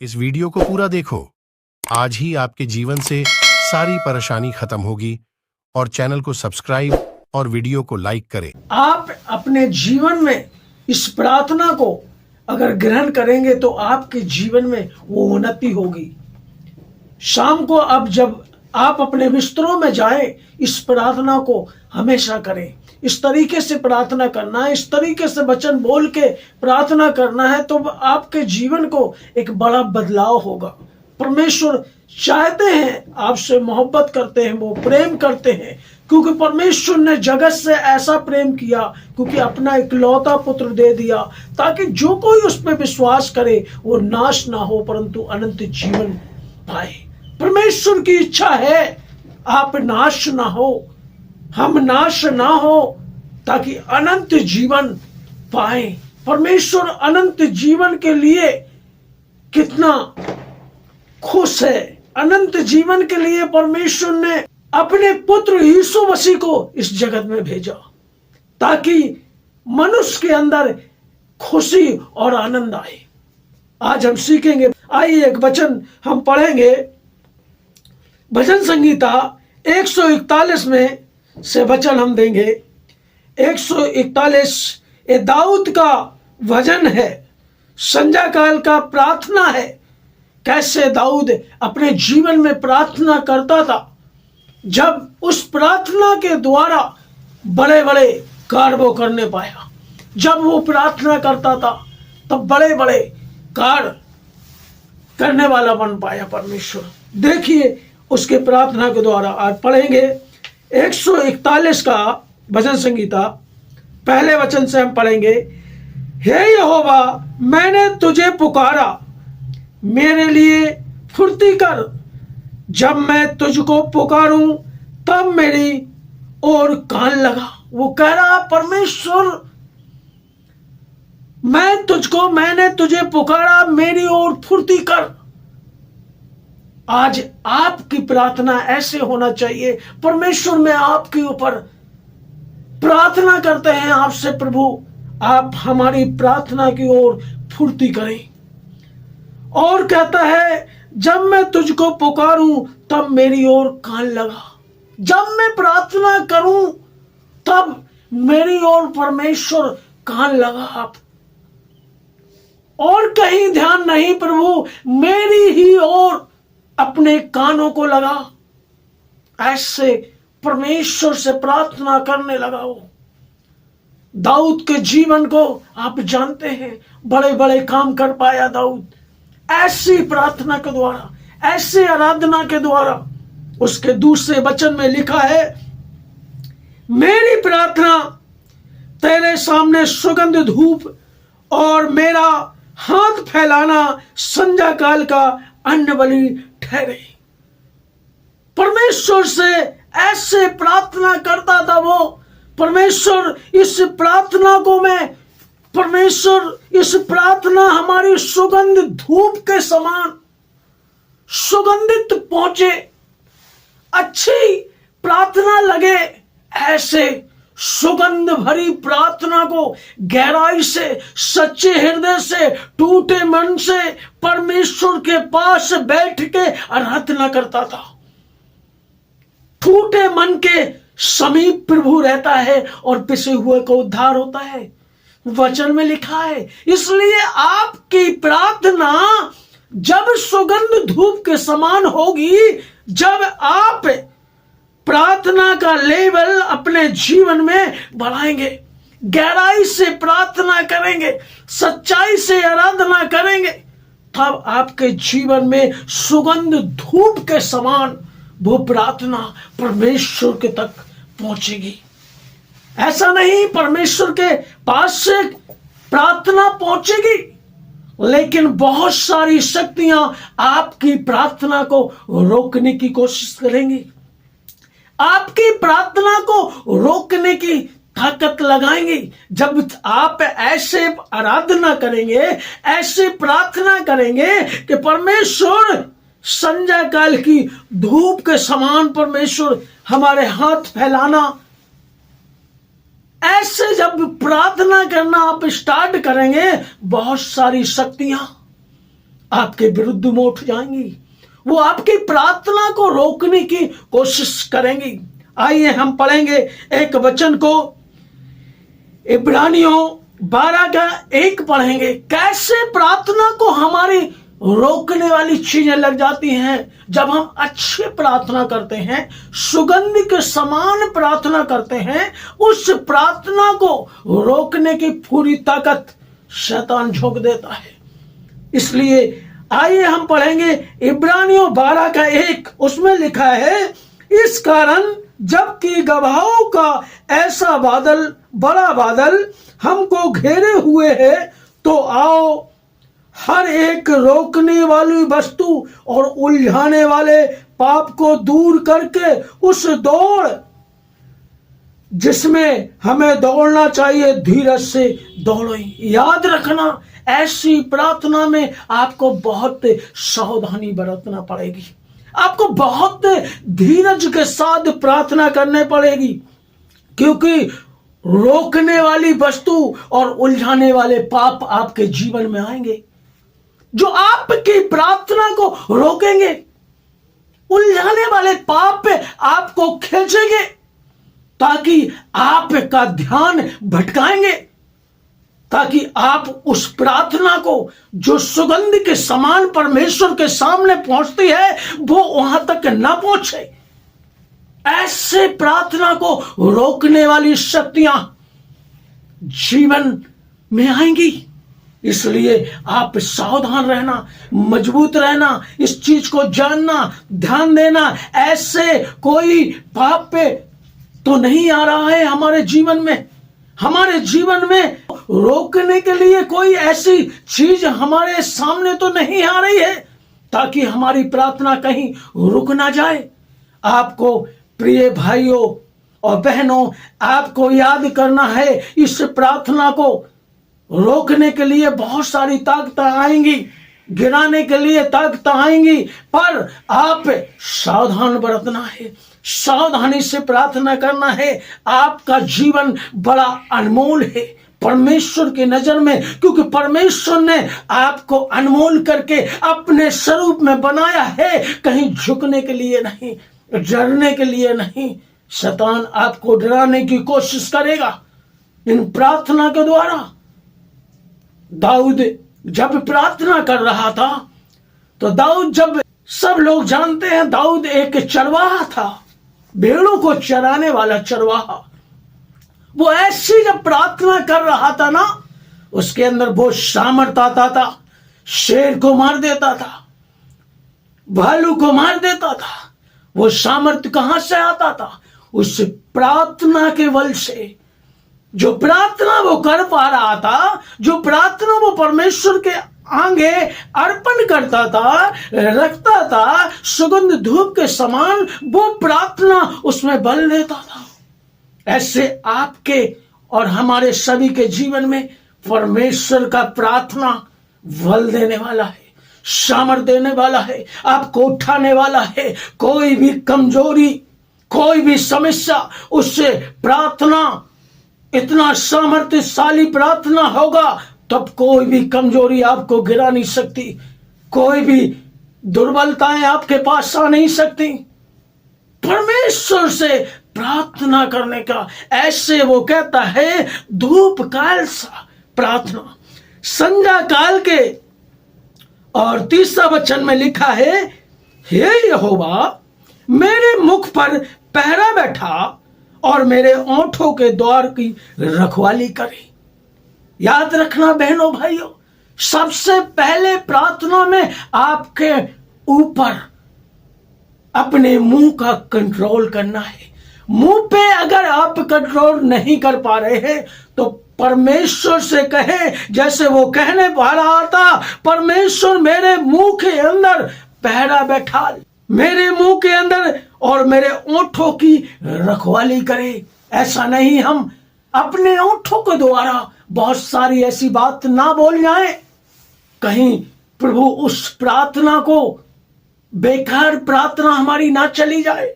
इस वीडियो को पूरा देखो। आज ही आपके जीवन से सारी परेशानी खत्म होगी और चैनल को सब्सक्राइब और वीडियो को लाइक करें। आप अपने जीवन में इस प्रार्थना को अगर ग्रहण करेंगे तो आपके जीवन में वो उन्नति होगी। शाम को अब जब आप अपने बिस्तरों में जाएं, इस प्रार्थना को हमेशा करें। इस तरीके से प्रार्थना करना है, इस तरीके से वचन बोल के प्रार्थना करना है, तो आपके जीवन को एक बड़ा बदलाव होगा। परमेश्वर चाहते हैं, आपसे मोहब्बत करते हैं, वो प्रेम करते हैं, क्योंकि परमेश्वर ने जगत से ऐसा प्रेम किया, क्योंकि अपना इकलौता पुत्र दे दिया, ताकि जो कोई उस पर विश्वास करे वो नाश ना हो परंतु अनंत जीवन पाए। परमेश्वर की इच्छा है आप नाश ना हो, हम नाश ना हो, ताकि अनंत जीवन पाए। परमेश्वर अनंत जीवन के लिए कितना खुश है। अनंत जीवन के लिए परमेश्वर ने अपने पुत्र यीशु मसीह को इस जगत में भेजा, ताकि मनुष्य के अंदर खुशी और आनंद आए। आज हम सीखेंगे। आइए एक वचन हम पढ़ेंगे, भजन संगीता 141 में से वचन हम देंगे। 141 ये दाऊद का भजन है, संध्या काल का प्रार्थना है। कैसे दाऊद अपने जीवन में प्रार्थना करता था, जब उस प्रार्थना के द्वारा बड़े बड़े कार्य वो करने पाया। जब वो प्रार्थना करता था तब बड़े बड़े कार्य करने वाला बन पाया परमेश्वर। देखिए उसके प्रार्थना के द्वारा आज पढ़ेंगे 141 का भजन संगीता। पहले वचन से हम पढ़ेंगे। हे यहोवा, मैंने तुझे पुकारा, मेरे लिए फुर्ती कर। जब मैं तुझको पुकारूं तब मेरी ओर कान लगा। वो कह रहा, परमेश्वर मैंने तुझे पुकारा, मेरी ओर फुर्ती कर। आज आपकी प्रार्थना ऐसे होना चाहिए। परमेश्वर में आपके ऊपर प्रार्थना करते हैं आपसे, प्रभु आप हमारी प्रार्थना की ओर फुर्ती करें। और कहता है, जब मैं तुझको पुकारूं तब मेरी ओर कान लगा। जब मैं प्रार्थना करूं तब मेरी ओर परमेश्वर कान लगा। आप और कहीं ध्यान नहीं, प्रभु मेरी ही ओर अपने कानों को लगा। ऐसे परमेश्वर से प्रार्थना करने लगा। वो दाऊद के जीवन को आप जानते हैं, बड़े बड़े काम कर पाया दाऊद ऐसी प्रार्थना के द्वारा, ऐसे आराधना के द्वारा। उसके दूसरे वचन में लिखा है, मेरी प्रार्थना तेरे सामने सुगंध धूप और मेरा हाथ फैलाना संध्या काल का अन्न बलि ठहरे। परमेश्वर से ऐसे प्रार्थना करता था वो। परमेश्वर इस प्रार्थना हमारी सुगंध धूप के समान सुगंधित पहुंचे, अच्छी प्रार्थना लगे। ऐसे सुगंध भरी प्रार्थना को गहराई से, सच्चे हृदय से, टूटे मन से परमेश्वर के पास बैठ के आराधना करता था। टूटे मन के समीप प्रभु रहता है और पिसे हुए को उद्धार होता है, वचन में लिखा है। इसलिए आपकी प्रार्थना जब सुगंध धूप के समान होगी, जब आप प्रार्थना का लेवल अपने जीवन में बढ़ाएंगे, गहराई से प्रार्थना करेंगे, सच्चाई से आराधना करेंगे, तब आपके जीवन में सुगंध धूप के समान वो प्रार्थना परमेश्वर के तक पहुंचेगी। ऐसा नहीं परमेश्वर के पास से प्रार्थना पहुंचेगी, लेकिन बहुत सारी शक्तियां आपकी प्रार्थना को रोकने की कोशिश करेंगी, आपकी प्रार्थना को रोकने की ताकत लगाएंगे। जब आप ऐसे आराधना करेंगे, ऐसे प्रार्थना करेंगे कि परमेश्वर संध्या काल की धूप के समान परमेश्वर हमारे हाथ फैलाना, ऐसे जब प्रार्थना करना आप स्टार्ट करेंगे, बहुत सारी शक्तियां आपके विरुद्ध में उठ जाएंगी, वो आपकी प्रार्थना को रोकने की कोशिश करेंगी। आइए हम पढ़ेंगे एक वचन को, इब्रानियों 12:1 पढ़ेंगे। कैसे प्रार्थना को हमारी रोकने वाली चीजें लग जाती हैं। जब हम अच्छे प्रार्थना करते हैं, सुगंध के समान प्रार्थना करते हैं, उस प्रार्थना को रोकने की पूरी ताकत शैतान झोंक देता है। इसलिए आइए हम पढ़ेंगे इब्रानियों 12:1। उसमें लिखा है, इस कारण जबकि गवाहों का ऐसा बादल, बड़ा बादल हमको घेरे हुए है, तो आओ हर एक रोकने वाली वस्तु और उलझाने वाले पाप को दूर करके उस दौड़ जिसमें हमें दौड़ना चाहिए, धीरज से दौड़ो। याद रखना, ऐसी प्रार्थना में आपको बहुत सावधानी बरतना पड़ेगी, आपको बहुत धीरज के साथ प्रार्थना करने पड़ेगी, क्योंकि रोकने वाली वस्तु और उलझाने वाले पाप आपके जीवन में आएंगे, जो आपकी प्रार्थना को रोकेंगे। उलझाने वाले पाप आपको खींचेंगे, ताकि आपका ध्यान भटकाएंगे, ताकि आप उस प्रार्थना को जो सुगंध के समान परमेश्वर के सामने पहुंचती है, वो वहां तक ना पहुंचे। ऐसे प्रार्थना को रोकने वाली शक्तियां जीवन में आएंगी। इसलिए आप सावधान रहना, मजबूत रहना, इस चीज को जानना, ध्यान देना। ऐसे कोई पाप पे तो नहीं आ रहा है हमारे जीवन में, हमारे जीवन में रोकने के लिए कोई ऐसी चीज हमारे सामने तो नहीं आ रही है, ताकि हमारी प्रार्थना कहीं रुक ना जाए। आपको प्रिय भाइयों और बहनों, आपको याद करना है, इस प्रार्थना को रोकने के लिए बहुत सारी ताकतें आएंगी, गिराने के लिए ताकतें आएंगी, पर आप सावधान बरतना है, सावधानी से प्रार्थना करना है। आपका जीवन बड़ा अनमोल है परमेश्वर की नजर में, क्योंकि परमेश्वर ने आपको अनमोल करके अपने स्वरूप में बनाया है, कहीं झुकने के लिए नहीं, डरने के लिए नहीं। शैतान आपको डराने की कोशिश करेगा इन प्रार्थना के द्वारा। दाऊद जब प्रार्थना कर रहा था, तो दाऊद, जब सब लोग जानते हैं दाऊद एक चरवाहा था, भेड़ों को चराने वाला चरवाहा, वो ऐसी जब प्रार्थना कर रहा था ना, उसके अंदर बहुत सामर्थ्य आता था। शेर को मार देता था, भालू को मार देता था। वो सामर्थ्य कहां से आता था? उस प्रार्थना के बल से। जो प्रार्थना वो कर पा रहा था, जो प्रार्थना वो परमेश्वर के आगे अर्पण करता था, रखता था, सुगंध धूप के समान, वो प्रार्थना उसमें बल देता था। ऐसे आपके और हमारे सभी के जीवन में परमेश्वर का प्रार्थना बल देने वाला है, सामर्थ देने वाला है, आपको उठाने वाला है। कोई भी कमजोरी, कोई भी समस्या, उससे प्रार्थना, इतना सामर्थ्यशाली प्रार्थना होगा, तब कोई भी कमजोरी आपको गिरा नहीं सकती, कोई भी दुर्बलताएं आपके पास आ नहीं सकती। परमेश्वर से प्रार्थना करने का, ऐसे वो कहता है, धूप काल सा प्रार्थना, संध्या काल के। और तीसरा वचन में लिखा है, हे यहोवा, मेरे मुख पर पहरा बैठा और मेरे ओंठों के द्वार की रखवाली करे। याद रखना बहनों भाइयों, सबसे पहले प्रार्थना में आपके ऊपर अपने मुंह का कंट्रोल करना है। मुंह पे अगर आप कंट्रोल नहीं कर पा रहे हैं, तो परमेश्वर से कहें, जैसे वो कहने पा रहा था, परमेश्वर मेरे मुंह के अंदर पहरा बैठा, मेरे मुंह के अंदर और मेरे ओंठों की रखवाली करे। ऐसा नहीं हम अपने ओंठों के द्वारा बहुत सारी ऐसी बात ना बोल जाए, कहीं प्रभु उस प्रार्थना को, बेकार प्रार्थना हमारी ना चली जाए।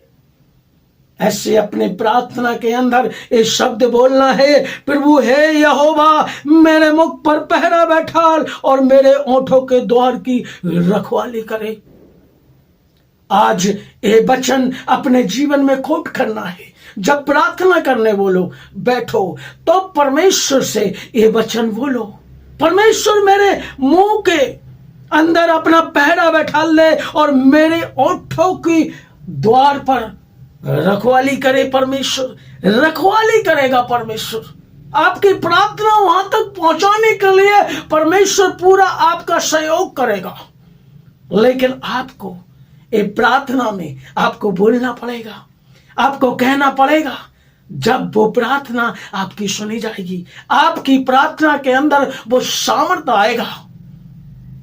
ऐसे अपने प्रार्थना के अंदर ये शब्द बोलना है, प्रभु हे यहोवा मेरे मुख पर पहरा बैठाल और मेरे ओंठों के द्वार की रखवाली करे। आज ये वचन अपने जीवन में कोट करना है। जब प्रार्थना करने बोलो बैठो तो परमेश्वर से ये वचन बोलो, परमेश्वर मेरे मुंह के अंदर अपना पहरा बैठाल दे और मेरे ओंठों की द्वार पर रखवाली करे। परमेश्वर रखवाली करेगा। परमेश्वर आपकी प्रार्थना वहां तक पहुंचाने के लिए परमेश्वर पूरा आपका सहयोग करेगा। लेकिन आपको ये प्रार्थना में आपको बोलना पड़ेगा, आपको कहना पड़ेगा। जब वो प्रार्थना आपकी सुनी जाएगी, आपकी प्रार्थना के अंदर वो सामर्थ्य आएगा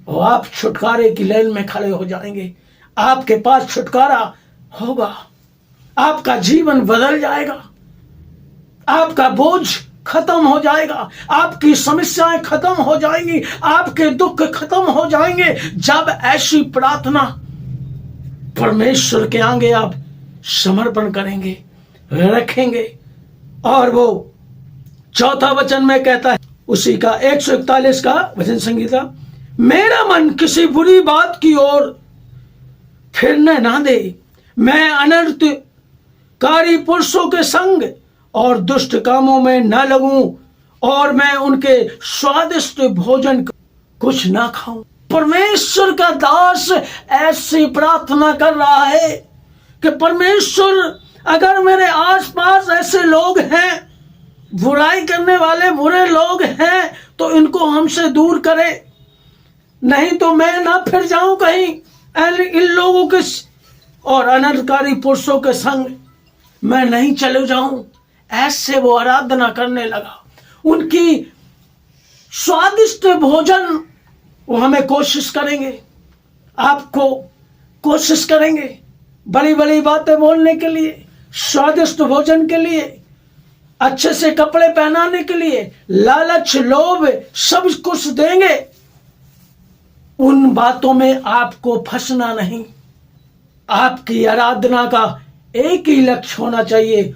और आप छुटकारे की लाइन में खड़े हो जाएंगे। आपके पास छुटकारा होगा, आपका जीवन बदल जाएगा, आपका बोझ खत्म हो जाएगा, आपकी समस्याएं खत्म हो जाएंगी, आपके दुख खत्म हो जाएंगे। जब ऐसी प्रार्थना परमेश्वर के आगे आप समर्पण करेंगे, रखेंगे। और वो चौथा वचन में कहता है, उसी का 141 का वचन संगीता, मेरा मन किसी बुरी बात की ओर फिरने ना दे, मैं अनर्थकारी पुरुषों के संग और दुष्ट कामों में न लगूं और मैं उनके स्वादिष्ट भोजन कुछ ना खाऊं। परमेश्वर का दास ऐसी प्रार्थना कर रहा है कि परमेश्वर अगर मेरे आसपास ऐसे लोग हैं, बुराई करने वाले बुरे लोग हैं, तो इनको हमसे दूर करे, नहीं तो मैं ना फिर जाऊं कहीं इन लोगों के और अनर्थकारी पुरुषों के संग मैं नहीं चले जाऊं। ऐसे वो आराधना करने लगा। उनकी स्वादिष्ट भोजन वो हमें कोशिश करेंगे, आपको कोशिश करेंगे बड़ी बड़ी बातें बोलने के लिए, स्वादिष्ट भोजन के लिए, अच्छे से कपड़े पहनाने के लिए, लालच लोभ सब कुछ देंगे। उन बातों में आपको फंसना नहीं। आपकी आराधना का एक ही लक्ष्य होना चाहिए,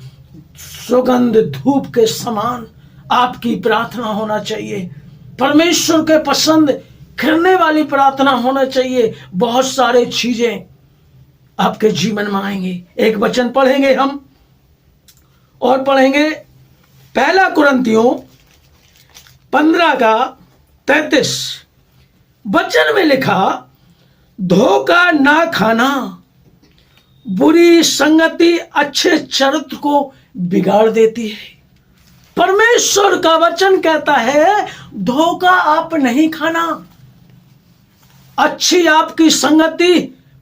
सुगंध धूप के समान आपकी प्रार्थना होना चाहिए, परमेश्वर के पसंद करने वाली प्रार्थना होना चाहिए। बहुत सारे चीजें आपके जीवन में आएंगे। एक वचन पढ़ेंगे हम और पढ़ेंगे 1 कुरिन्थियों 15 का 33 वचन में लिखा, धोखा ना खाना, बुरी संगति अच्छे चरित्र को बिगाड़ देती है। परमेश्वर का वचन कहता है धोखा आप नहीं खाना। अच्छी आपकी संगति,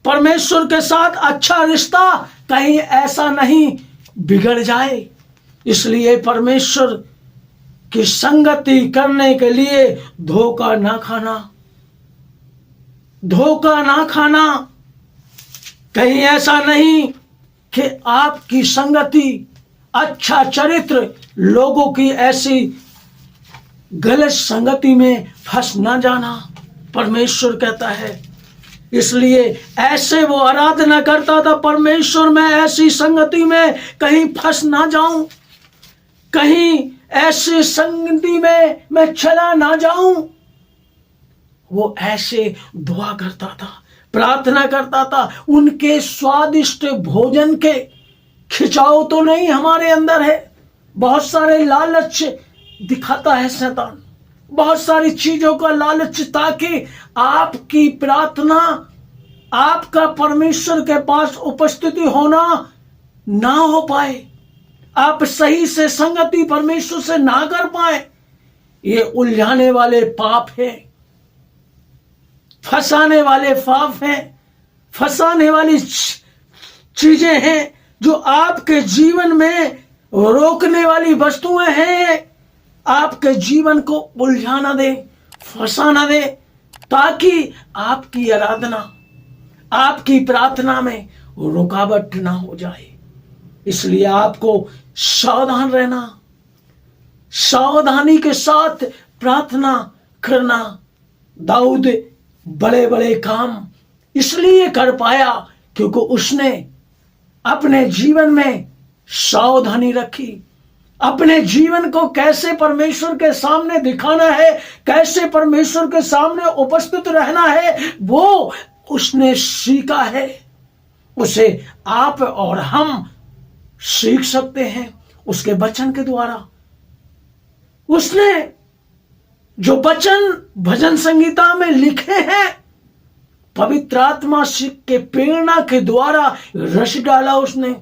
परमेश्वर के साथ अच्छा रिश्ता कहीं ऐसा नहीं बिगड़ जाए। इसलिए परमेश्वर की संगति करने के लिए धोखा ना खाना, धोखा ना खाना। कहीं ऐसा नहीं कि आपकी संगति, अच्छा चरित्र लोगों की ऐसी गलत संगति में फंस ना जाना, परमेश्वर कहता है। इसलिए ऐसे वो आराधना करता था, परमेश्वर मैं ऐसी संगति में कहीं फंस ना जाऊं, कहीं ऐसी संगति में मैं चला ना जाऊं। वो ऐसे दुआ करता था, प्रार्थना करता था। उनके स्वादिष्ट भोजन के खिंचाव तो नहीं हमारे अंदर है। बहुत सारे लालच दिखाता है शैतान, बहुत सारी चीजों का लालच, ताकि आपकी प्रार्थना, आपका परमेश्वर के पास उपस्थिति होना ना हो पाए, आप सही से संगति परमेश्वर से ना कर पाए। ये उलझाने वाले पाप है, फंसाने वाले पाप हैं, फंसाने वाली चीजें हैं जो आपके जीवन में रोकने वाली वस्तुएं हैं। आपके जीवन को उलझाना दे, फंसाना दे, ताकि आपकी आराधना, आपकी प्रार्थना में रुकावट ना हो जाए। इसलिए आपको सावधान रहना, सावधानी के साथ प्रार्थना करना। दाऊद बड़े बड़े काम इसलिए कर पाया क्योंकि उसने अपने जीवन में सावधानी रखी। अपने जीवन को कैसे परमेश्वर के सामने दिखाना है, कैसे परमेश्वर के सामने उपस्थित रहना है, वो उसने सीखा है। उसे आप और हम सीख सकते हैं उसके वचन के द्वारा। उसने जो वचन भजन संगीता में लिखे हैं, पवित्र आत्मा के प्रेरणा के द्वारा रच डाला उसने,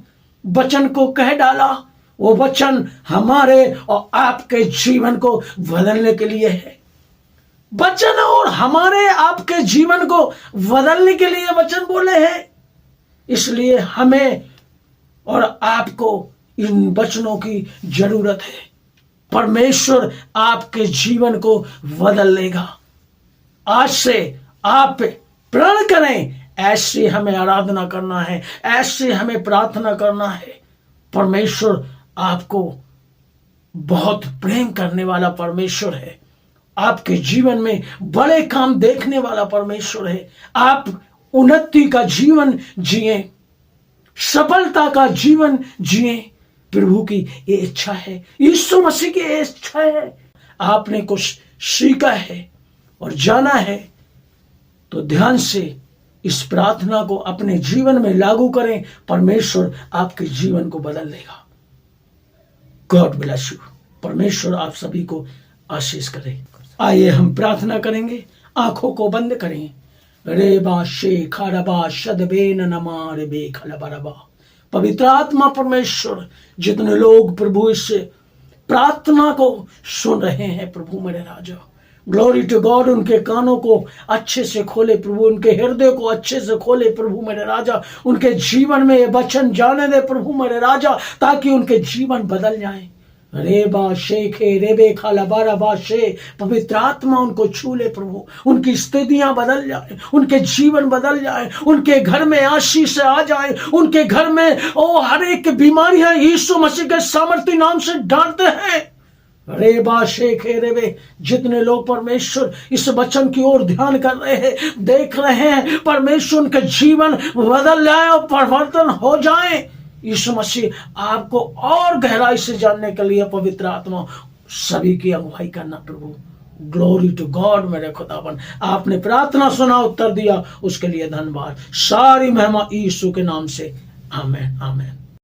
वचन को कह डाला। वो वचन हमारे और आपके जीवन को बदलने के लिए है। वचन और हमारे आपके जीवन को बदलने के लिए वचन बोले हैं। इसलिए हमें और आपको इन वचनों की जरूरत है। परमेश्वर आपके जीवन को बदल लेगा। आज से आप प्रण करें, ऐसे हमें आराधना करना है, ऐसे हमें प्रार्थना करना है। परमेश्वर आपको बहुत प्रेम करने वाला परमेश्वर है। आपके जीवन में बड़े काम देखने वाला परमेश्वर है। आप उन्नति का जीवन जिए, सफलता का जीवन जिए। प्रभु की ये इच्छा है, यीशु मसीह की ये इच्छा है। आपने कुछ सीखा है और जाना है तो ध्यान से इस प्रार्थना को अपने जीवन में लागू करें। परमेश्वर आपके जीवन को बदल देगा। God bless you. परमेश्वर आप सभी को आशीष करे। आइए हम प्रार्थना करेंगे। आंखों को बंद करें। रे बा शे खारबा शदबेन नमार बे खलबरबा। पवित्र आत्मा परमेश्वर, जितने लोग प्रभु इस प्रार्थना को सुन रहे हैं, प्रभु मेरे राजा, ग्लोरी टू गॉड, उनके कानों को अच्छे से खोले प्रभु, उनके हृदय को अच्छे से खोले प्रभु मेरे राजा। उनके जीवन में ये वचन जाने दे प्रभु मेरे राजा, ताकि उनके जीवन बदल जाए। रेबा शेखे रेबे खाला बारा बाशे। पवित्र आत्मा उनको छू ले प्रभु, उनकी स्थितियां बदल जाए, उनके जीवन बदल जाए, उनके घर में आशीष आ जाए, उनके घर में ओ हर एक बीमारियां यीशु मसीह के सामर्थ्य नाम से डांटते हैं। रेबा शेखे रेबे। जितने लोग परमेश्वर इस वचन की ओर ध्यान कर रहे हैं, देख रहे हैं, परमेश्वर उनके जीवन बदल जाए और परिवर्तन हो जाए। यीशु मसीह आपको और गहराई से जानने के लिए पवित्र आत्मा सभी की अगुवाई करना प्रभु। ग्लोरी टू गॉड मेरे खुदावन। आपने प्रार्थना सुना, उत्तर दिया, उसके लिए धन्यवाद। सारी महिमा यीशु के नाम से। आमेन आमेन।